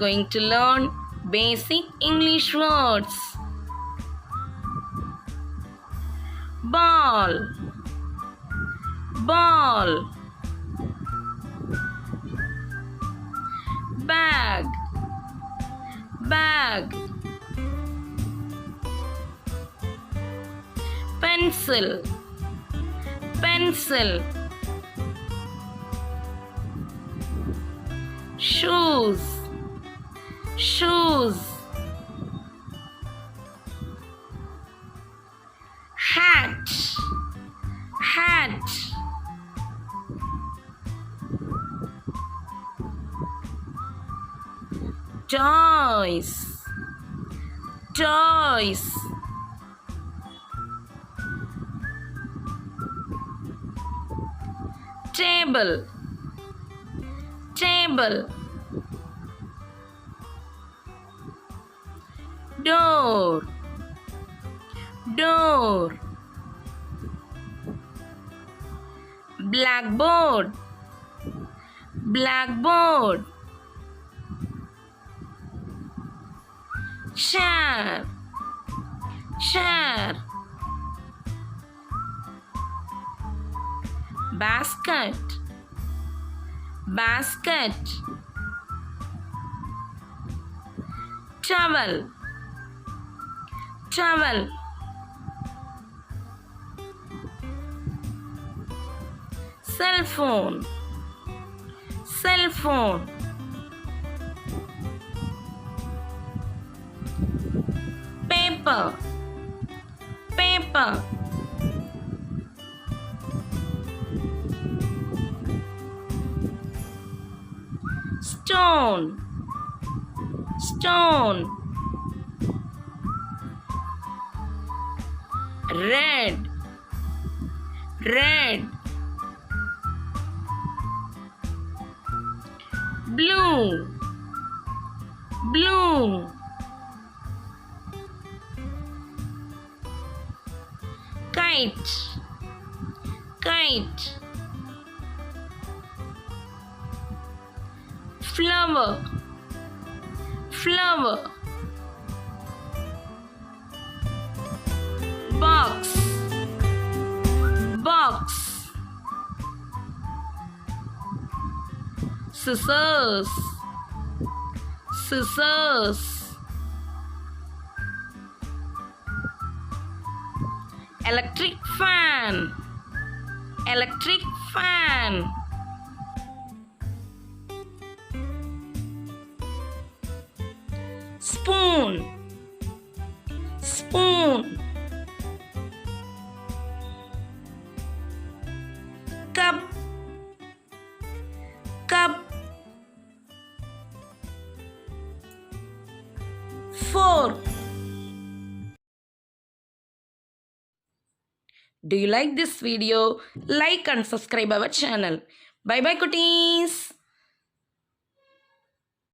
going to learn basic English words. Ball, ball. Bag, bag. Pencil, pencil. Shoes, shoes. Hat, hat. Toys, toys. Table, table. Door, door. Blackboard, blackboard. Chair, chair. Basket, basket. Towel, towel. Cell phone, cell phone. Paper, paper. Stone, stone. Red, red. Blue, blue. Kite, kite. Flower, flower. Box, box. Scissors, scissors. Electric fan, electric fan. Spoon, spoon. Cup, cup. Fork. Do you like this video? Like and subscribe our channel. Bye bye, cuties.